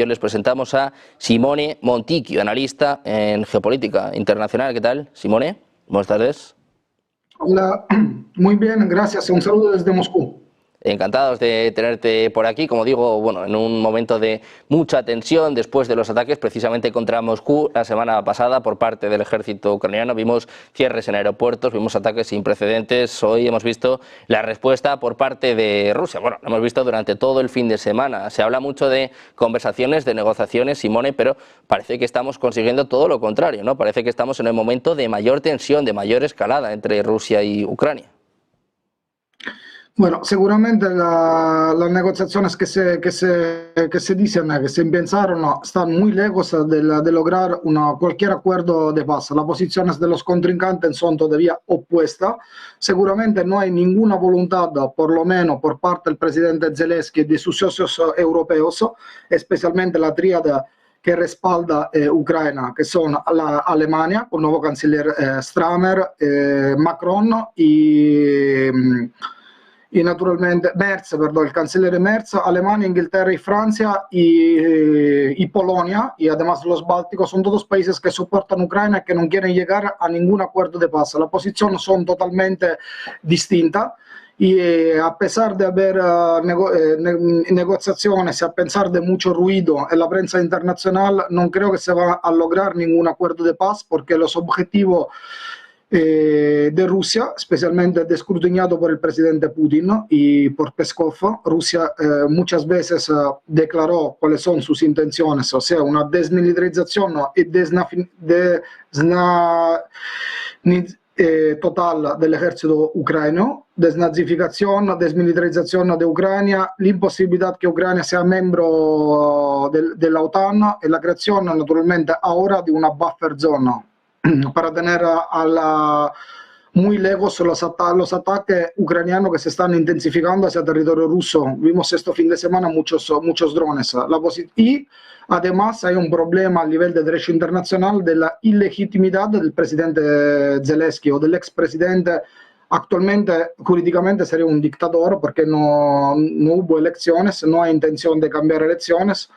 Les presentamos a Simone Monticchio, analista en geopolítica internacional. ¿Qué tal, Simone? Buenas tardes. Hola, muy bien, gracias. Un saludo desde Moscú. Encantados de tenerte por aquí, como digo, bueno, en un momento de mucha tensión después de los ataques precisamente contra Moscú la semana pasada por parte del ejército ucraniano. Vimos cierres en aeropuertos, vimos ataques sin precedentes. Hoy hemos visto la respuesta por parte de Rusia. Bueno, lo hemos visto durante todo el fin de semana. Se habla mucho de conversaciones, de negociaciones, Simone, pero parece que estamos consiguiendo todo lo contrario, ¿no? Parece que estamos en el momento de mayor tensión, de mayor escalada entre Rusia y Ucrania. Bueno, seguramente las negociaciones que se dicen, que se pensaron, están muy lejos de lograr cualquier acuerdo de paz. Las posiciones de los contrincantes son todavía opuestas. Seguramente no hay ninguna voluntad, por lo menos por parte del presidente Zelensky y de sus socios europeos, especialmente la tríada que respalda Ucrania, que son la Alemania, con el nuevo canciller Stramer, Macron y naturalmente Merz, el canciller Merz, Alemania, Inglaterra y Francia y Polonia, y además los Bálticos, son todos países que soportan Ucrania y que no quieren llegar a ningún acuerdo de paz. Las posiciones son totalmente distintas. Y a pesar de haber negociaciones, a pesar de mucho ruido en la prensa internacional, no creo que se va a lograr ningún acuerdo de paz, porque los objetivos de Rusia, especialmente escrutinado por el presidente Putin y por Peskov. Rusia muchas veces declaró cuáles son sus intenciones, o sea, una desmilitarización y total del ejército ucraniano, desnazificación, desmilitarización de Ucrania, la imposibilidad que Ucrania sea miembro de la OTAN y la creación naturalmente ahora de una buffer zone para tener muy lejos los ataques ucranianos que se están intensificando hacia el territorio ruso. Vimos este fin de semana muchos drones. Y además hay un problema a nivel de derecho internacional de la ilegitimidad del presidente Zelensky o del expresidente. Actualmente, jurídicamente, sería un dictador porque no hubo elecciones, no hay intención de cambiar elecciones.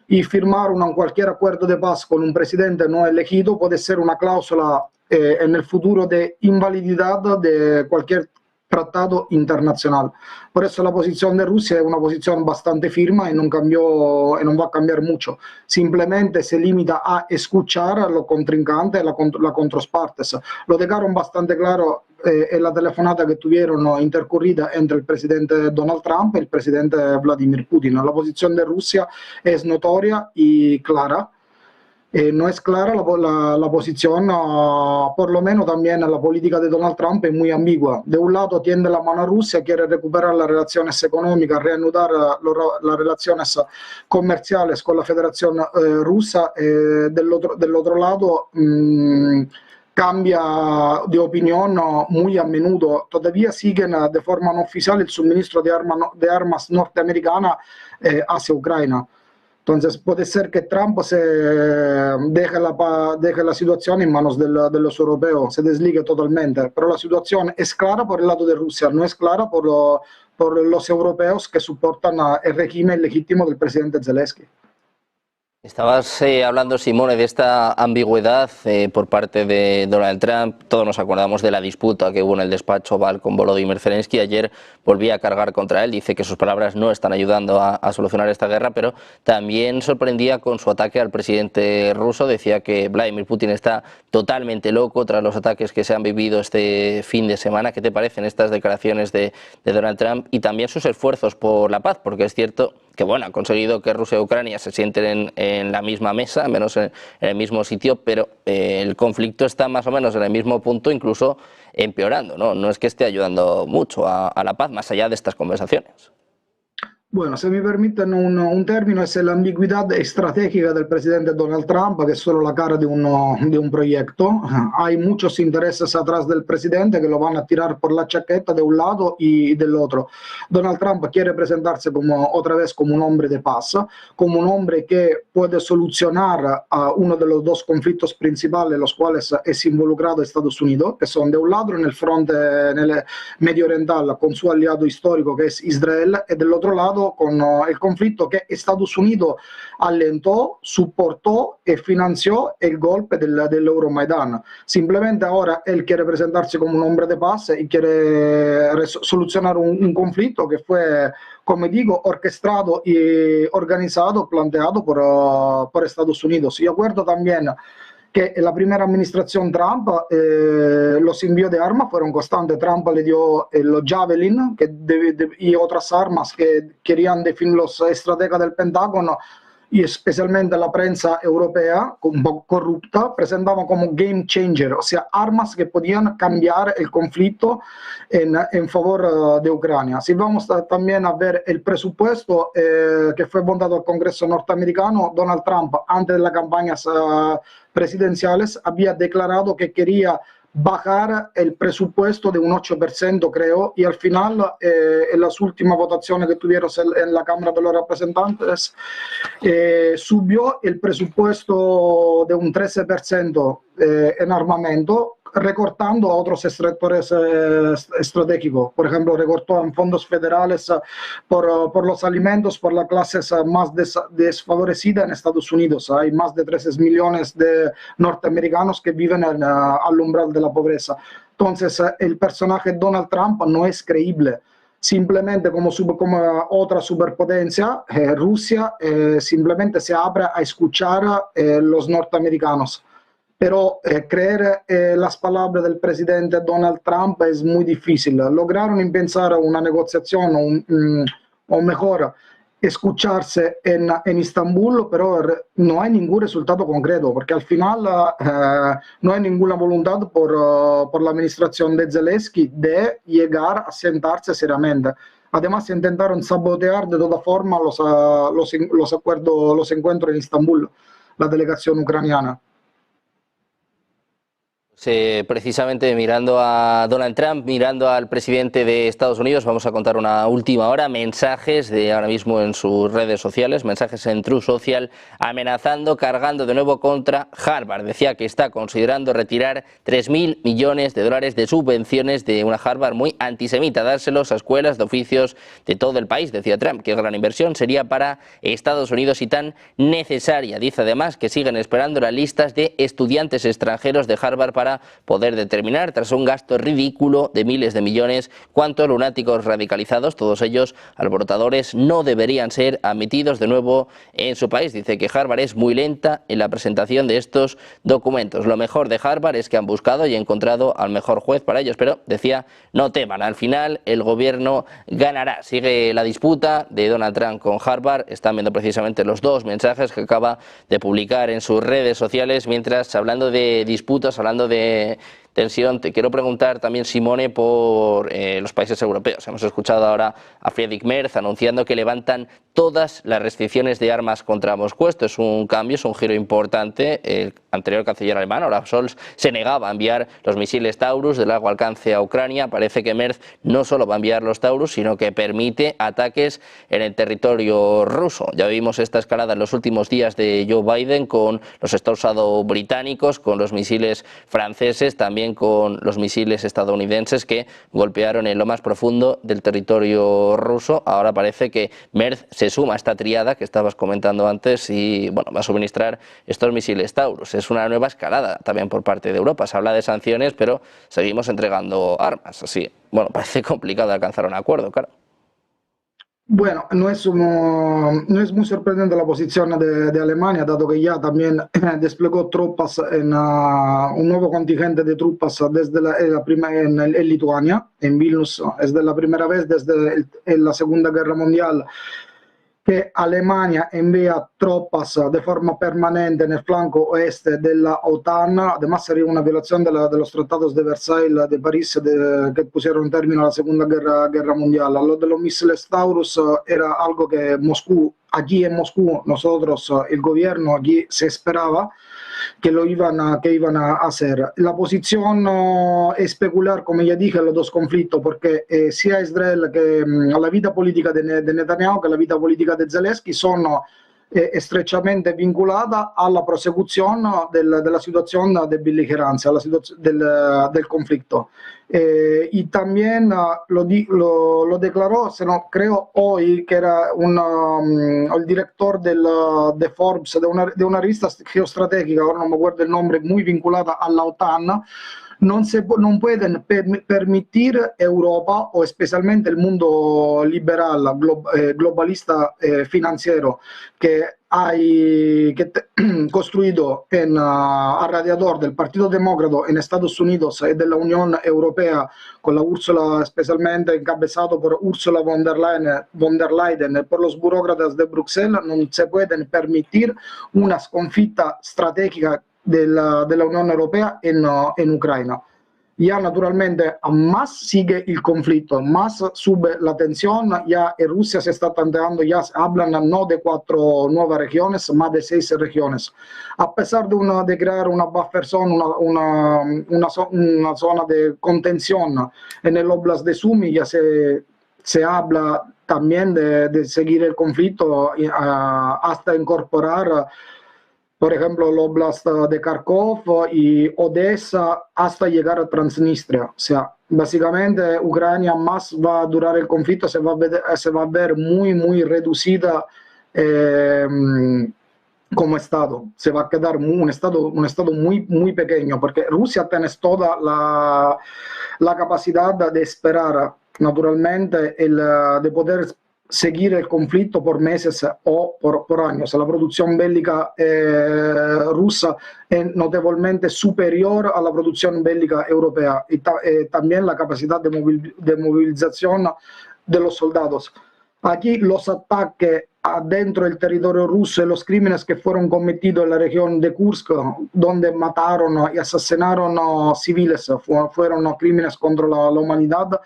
Y firmar cualquier acuerdo de paz con un presidente no elegido puede ser una cláusula en el futuro de invalididad de cualquier tratado internacional. Por eso la posición de Rusia es una posición bastante firme y no cambió y no va a cambiar mucho. Simplemente se limita a escuchar a los contrincantes y las contrapartes. Lo dejaron bastante claro en la telefonata que tuvieron intercorrida entre el presidente Donald Trump y el presidente Vladimir Putin. La posición de Rusia es notoria y clara. No es clara la posición, por lo menos también la política de Donald Trump es muy ambigua. De un lado tiende la mano a Rusia, quiere recuperar las relaciones económicas, reanudar las relaciones comerciales con la Federación Rusa. Del otro lado cambia de opinión muy a menudo. Todavía siguen de forma no oficial el suministro de armas norteamericanas hacia Ucrania. Entonces puede ser que Trump deje la situación en manos de los europeos, se desligue totalmente. Pero la situación es clara por el lado de Rusia, no es clara por los europeos que soportan el régimen legítimo del presidente Zelensky. Estabas hablando, Simone, de esta ambigüedad por parte de Donald Trump. Todos nos acordamos de la disputa que hubo en el despacho Oval con Volodymyr Zelensky. Ayer volvía a cargar contra él, dice que sus palabras no están ayudando a solucionar esta guerra, pero también sorprendía con su ataque al presidente ruso. Decía que Vladimir Putin está totalmente loco tras los ataques que se han vivido este fin de semana. ¿Qué te parecen estas declaraciones de Donald Trump y también sus esfuerzos por la paz? Porque es cierto que bueno, ha conseguido que Rusia y Ucrania se sienten en la misma mesa, menos en el mismo sitio, pero el conflicto está más o menos en el mismo punto, incluso empeorando, ¿no? No es que esté ayudando mucho a la paz, más allá de estas conversaciones. Bueno, se me permiten un término, es la ambigüedad estratégica del presidente Donald Trump, que es solo la cara de un proyecto. Hay muchos intereses atrás del presidente que lo van a tirar por la chaqueta de un lado y del otro. Donald Trump quiere presentarse otra vez como un hombre de paz, como un hombre que puede solucionar uno de los dos conflictos principales en los cuales es involucrado Estados Unidos, que son de un lado en el frente en el medio oriental con su aliado histórico que es Israel, y del otro lado inició con el conflicto que Estados Unidos alentó, soportó y financió el golpe del Euromaidan. Simplemente ahora él quiere presentarse como un hombre de paz y quiere solucionar un conflicto que fue, como digo, orquestado y organizado, planteado por Estados Unidos. Yo acuerdo también que en la primera administración Trump los envíos de armas fueron constantes. Trump le dio los Javelin y otras armas que querían definir los estrategas del Pentágono, y especialmente la prensa europea, un poco corrupta, presentaban como game changer, o sea, armas que podían cambiar el conflicto en favor de Ucrania. Si vamos también a ver el presupuesto que fue votado al Congreso norteamericano, Donald Trump, antes de las campañas presidenciales, había declarado que quería bajar el presupuesto de un 8%, creo, y al final, en las últimas votaciones que tuvieron en la Cámara de los Representantes, subió el presupuesto de un 13% en armamento, recortando a otros sectores estratégicos. Por ejemplo, recortó en fondos federales por los alimentos, por las clases más desfavorecidas en Estados Unidos. Hay más de 13 millones de norteamericanos que viven al umbral de la pobreza. Entonces, el personaje Donald Trump no es creíble. Simplemente como otra superpotencia, Rusia simplemente se abre a escuchar los norteamericanos. Pero creer las palabras del presidente Donald Trump es muy difícil. Lograron empezar una negociación, o mejor, escucharse en Estambul, pero no hay ningún resultado concreto, porque al final no hay ninguna voluntad por la administración de Zelensky de llegar a sentarse seriamente. Además, intentaron sabotear de toda forma los acuerdos, los encuentros en Estambul, la delegación ucraniana. Precisamente mirando a Donald Trump, mirando al presidente de Estados Unidos, vamos a contar una última hora, mensajes de ahora mismo en sus redes sociales, mensajes en Truth Social, amenazando, cargando de nuevo contra Harvard. Decía que está considerando retirar 3.000 millones de dólares de subvenciones de una Harvard muy antisemita, dárselos a escuelas de oficios de todo el país. Decía Trump que gran inversión sería para Estados Unidos y tan necesaria. Dice además que siguen esperando las listas de estudiantes extranjeros de Harvard para poder determinar, tras un gasto ridículo de miles de millones, cuántos lunáticos radicalizados, todos ellos alborotadores, no deberían ser admitidos de nuevo en su país. Dice que Harvard es muy lenta en la presentación de estos documentos. Lo mejor de Harvard es que han buscado y encontrado al mejor juez para ellos, pero decía, no teman, al final el gobierno ganará. Sigue la disputa de Donald Trump con Harvard. Están viendo precisamente los dos mensajes que acaba de publicar en sus redes sociales, mientras, hablando de disputas, hablando de tensión, te quiero preguntar también, Simone, por los países europeos. Hemos escuchado ahora a Friedrich Merz anunciando que levantan todas las restricciones de armas contra Moscú. Esto es un cambio, es un giro importante. El anterior canciller alemán, Olaf Scholz, se negaba a enviar los misiles Taurus de largo alcance a Ucrania. Parece que Merz no solo va a enviar los Taurus, sino que permite ataques en el territorio ruso. Ya vimos esta escalada en los últimos días de Joe Biden con los Storm británicos, con los misiles franceses, también con los misiles estadounidenses que golpearon en lo más profundo del territorio ruso. Ahora parece que Merz se suma a esta triada que estabas comentando antes y bueno, va a suministrar estos misiles Taurus. Es una nueva escalada también por parte de Europa. Se habla de sanciones, pero seguimos entregando armas. Así, bueno, parece complicado alcanzar un acuerdo, claro. Bueno, no es muy sorprendente la posición de Alemania, dado que ya también desplegó tropas un nuevo contingente de tropas desde en Lituania, en Vilnius. Es de la primera vez desde la Segunda Guerra Mundial que Alemania envía tropas de forma permanente en el flanco oeste de la OTAN. Además, sería una violación de los tratados de Versailles, de París, que pusieron término a la Segunda Guerra Mundial. Lo de los misiles Taurus era algo que aquí en Moscú, nosotros, el gobierno aquí se esperaba que iban a hacer. La posición es especular, como ya dije, los dos conflictos, porque sia Israel que la vida política de Netanyahu que la vida política de Zelensky son estrechamente vinculata alla prosecuzione della situazione de beligeranza, del conflicto. Y también lo declaró, se no, creo hoy, que era el director de Forbes, de una revista geostrategica, ahora no me acuerdo el nombre, muy vinculada a la OTAN. Non pueden permitir Europa, o especialmente el mundo liberal, globalista financiero, que construido alrededor del Partido Demócrata en Estados Unidos y de la Unión Europea, con la Ursula, especialmente encabezado por Ursula von der Leyen y por los burócratas de Bruselas, no se pueden permitir una sconfitta strategica de la Unión Europea en Ucrania. Ya naturalmente más sigue el conflicto, más sube la tensión, ya en Rusia se está tanteando, ya hablan no de 4 nuevas regiones, más de 6 regiones. A pesar de crear una buffer zone, una zona de contención en el Oblast de Sumy, ya se habla también de seguir el conflicto hasta incorporar, por ejemplo, el Oblast de Kharkov y Odessa hasta llegar a Transnistria. O sea, básicamente Ucrania más va a durar el conflicto, se va a ver muy reducida como Estado. Se va a quedar un Estado muy pequeño, porque Rusia tiene toda la capacidad de esperar, naturalmente, de poder seguir el conflicto por meses o por años. La producción bélica rusa es notablemente superior a la producción bélica europea, y también la capacidad de movilización de los soldados. Aquí los ataques adentro del territorio ruso y los crímenes que fueron cometidos en la región de Kursk, donde mataron y asesinaron civiles, fueron crímenes contra la humanidad,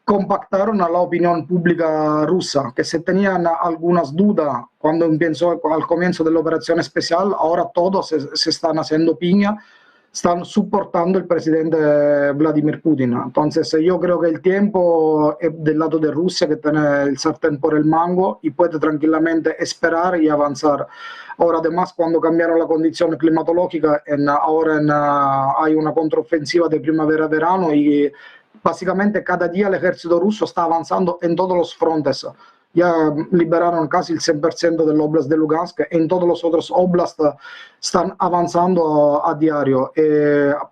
compactaron a la opinión pública rusa, que se tenían algunas dudas cuando empezó al comienzo de la operación especial. Ahora todos se están haciendo piña, están soportando el presidente Vladimir Putin. Entonces yo creo que el tiempo es del lado de Rusia, que tiene el sartén por el mango y puede tranquilamente esperar y avanzar. Ahora, además, cuando cambiaron la condición climatológica, ahora hay una contraofensiva de primavera-verano, y básicamente cada día el ejército ruso está avanzando en todos los frontes. Ya liberaron casi el 100% del Oblast de Lugansk, en todos los otros oblasts están avanzando a diario.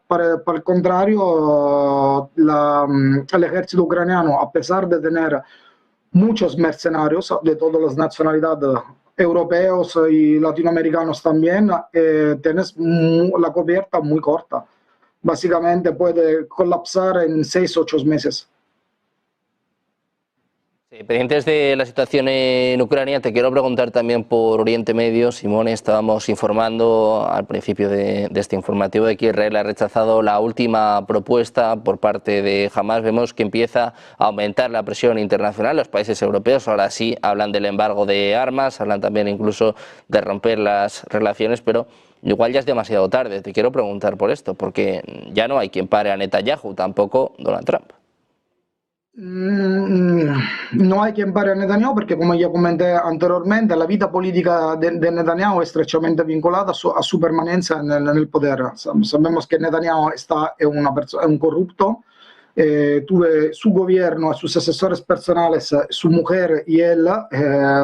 Para el contrario, el ejército ucraniano, a pesar de tener muchos mercenarios de todas las nacionalidades, europeos y latinoamericanos también, tienes la cubierta muy corta. Básicamente puede colapsar en 6 o 8 meses. Sí, pendientes de la situación en Ucrania, te quiero preguntar también por Oriente Medio. Simone, estábamos informando al principio de este informativo de que Israel ha rechazado la última propuesta por parte de Hamás. Vemos que empieza a aumentar la presión internacional. Los países europeos ahora sí hablan del embargo de armas, hablan también incluso de romper las relaciones, pero igual ya es demasiado tarde. Te quiero preguntar por esto, porque ya no hay quien pare a Netanyahu, tampoco Donald Trump. No hay quien pare a Netanyahu, porque, como ya comenté anteriormente, la vida política de Netanyahu es estrechamente vinculada a su permanencia en el poder. Sabemos que Netanyahu es un corrupto. Su gobierno, sus asesores personales, su mujer y él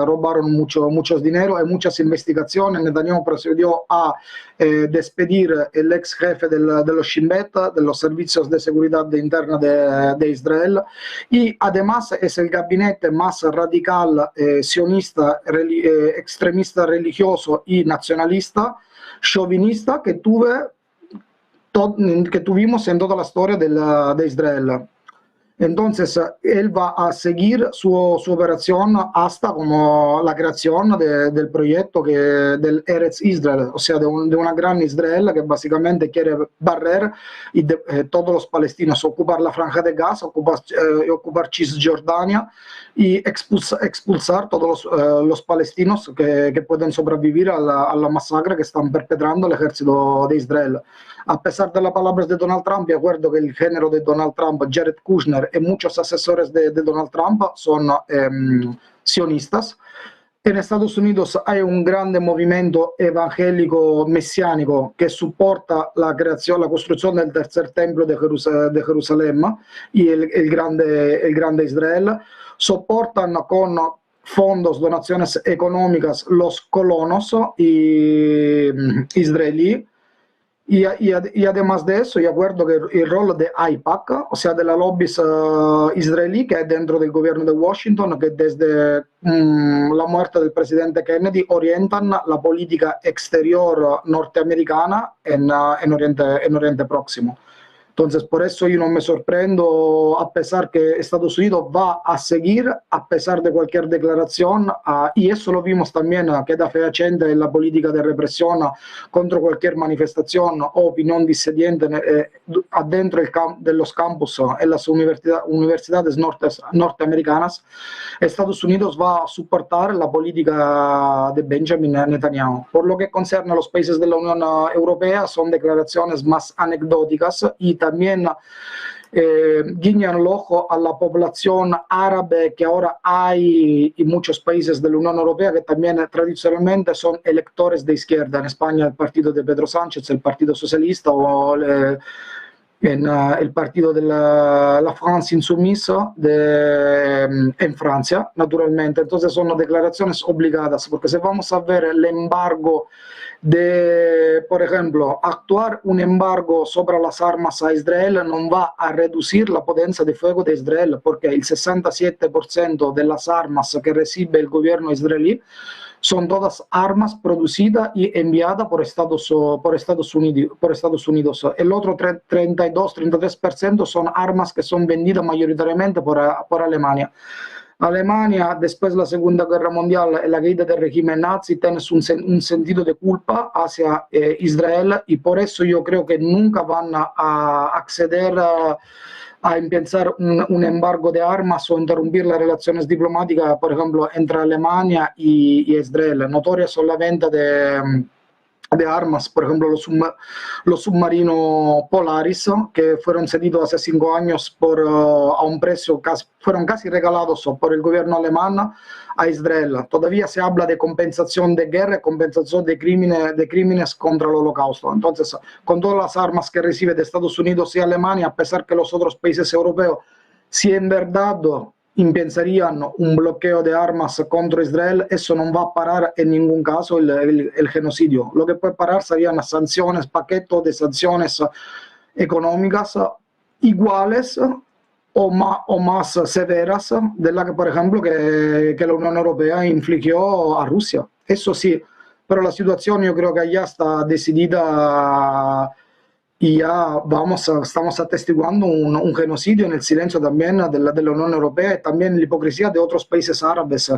robaron muchos dinero, hay muchas investigaciones. Netanyahu procedió a despedir el ex jefe de los Shin Bet, de los servicios de seguridad interna de Israel, y además es el gabinete más radical, sionista, extremista religioso y nacionalista, chauvinista que tuvimos en toda la historia de Israel. Entonces, él va a seguir su operación hasta como la creación del proyecto del Eretz Israel, o sea, de una gran Israel que básicamente quiere barrer todos los palestinos, ocupar la Franja de Gaza, ocupar Cisjordania y expulsar todos los palestinos que pueden sobrevivir a la masacre que están perpetrando el ejército de Israel. A pesar de las palabras de Donald Trump, de acuerdo que el género de Donald Trump, Jared Kushner, y muchos asesores de Donald Trump son sionistas, En Estados Unidos hay un grande movimiento evangélico mesiánico que soporta la construcción del tercer templo de Jerusalén y el grande Israel. Soportan con fondos, donaciones económicas los colonos israelíes. Y además de eso, yo acuerdo que el rol de AIPAC, o sea, de la lobby israelí que es dentro del gobierno de Washington, que desde la muerte del presidente Kennedy orientan la política exterior norteamericana en Oriente Próximo. Entonces, por eso yo no me sorprendo, a pesar que Estados Unidos va a seguir, a pesar de cualquier declaración, y eso lo vimos también, queda fehaciente en la política de represión contra cualquier manifestación o opinión disidente adentro de los campus en las universidades norteamericanas. Estados Unidos va a soportar la política de Benjamin Netanyahu. Por lo que concierne a los países de la Unión Europea, son declaraciones más anecdóticas y también guiñan el ojo a la población árabe que ahora hay en muchos países de la Unión Europea que también tradicionalmente son electores de izquierda. En España el partido de Pedro Sánchez, el Partido Socialista o el partido de la France Insoumise en Francia, naturalmente. Entonces son declaraciones obligadas, porque si vamos a ver el embargo por ejemplo, actuar un embargo sobre las armas a Israel no va a reducir la potencia de fuego de Israel, porque el 67% de las armas que recibe el gobierno israelí son todas armas producidas y enviadas por Estados Unidos. El otro 32-33% son armas que son vendidas mayoritariamente por Alemania. Alemania, después de la Segunda Guerra Mundial, la caída del régimen nazi, tiene un sentido de culpa hacia Israel y por eso yo creo que nunca van a acceder a empezar un embargo de armas o interrumpir las relaciones diplomáticas, por ejemplo, entre Alemania y Israel. Notoria son la venta de armas, por ejemplo, los submarinos Polaris, que fueron cedidos hace 5 años a un precio, fueron casi regalados por el gobierno alemán a Israel. Todavía se habla de compensación de guerra, compensación de crímenes contra el Holocausto. Entonces, con todas las armas que recibe de Estados Unidos y Alemania, a pesar que los otros países europeos, si en verdad impensarían un bloqueo de armas contra Israel, eso no va a parar en ningún caso el genocidio. Lo que puede parar serían sanciones, paquetes de sanciones económicas iguales o más severas de las que, por ejemplo, que la Unión Europea infligió a Rusia. Eso sí, pero la situación yo creo que ya está decidida y ya estamos atestiguando un genocidio en el silencio también de la Unión Europea y también la hipocresía de otros países árabes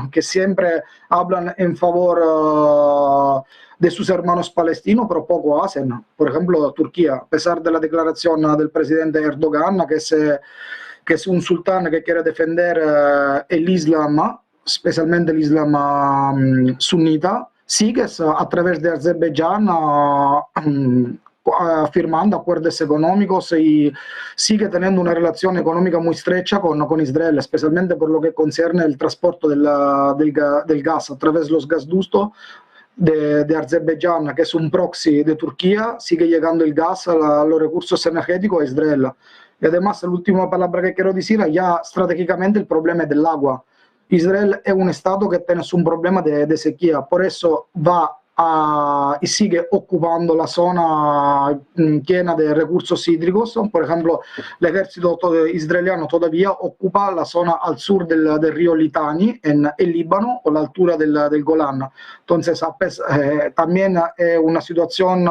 que siempre hablan en favor de sus hermanos palestinos, pero poco hacen. Por ejemplo, Turquía, a pesar de la declaración del presidente Erdogan, que es un sultán que quiere defender el Islam, especialmente el Islam sunita, sigue a través de Azerbaiyán firmando acuerdos económicos y sigue teniendo una relación económica muy estrecha con Israel, especialmente por lo que concierne el transporte del gas a través de los gasductos de Azerbaiyán, que es un proxy de Turquía. Sigue llegando el gas a los recursos energéticos a Israel. Y además, la última palabra que quiero decir, ya estratégicamente el problema es del agua. Israel es un estado que tiene un problema de sequía, por eso va y sigue ocupando la zona llena de recursos hídricos. Por ejemplo, el ejército israeliano todavía ocupa la zona al sur del río Litani, en el Líbano, o la altura del Golán. Entonces, también es una situación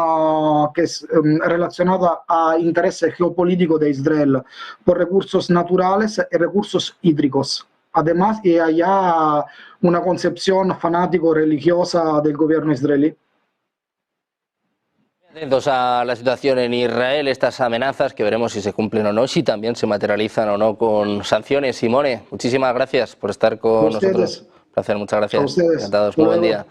que es relacionada a intereses geopolíticos de Israel por recursos naturales y recursos hídricos. Además, y hay una concepción fanático-religiosa del gobierno israelí. Atentos a la situación en Israel, estas amenazas que veremos si se cumplen o no, si también se materializan o no con sanciones. Simone, muchísimas gracias por estar con nosotros. Un placer, muchas gracias. A ustedes. Encantados. Muy buen día.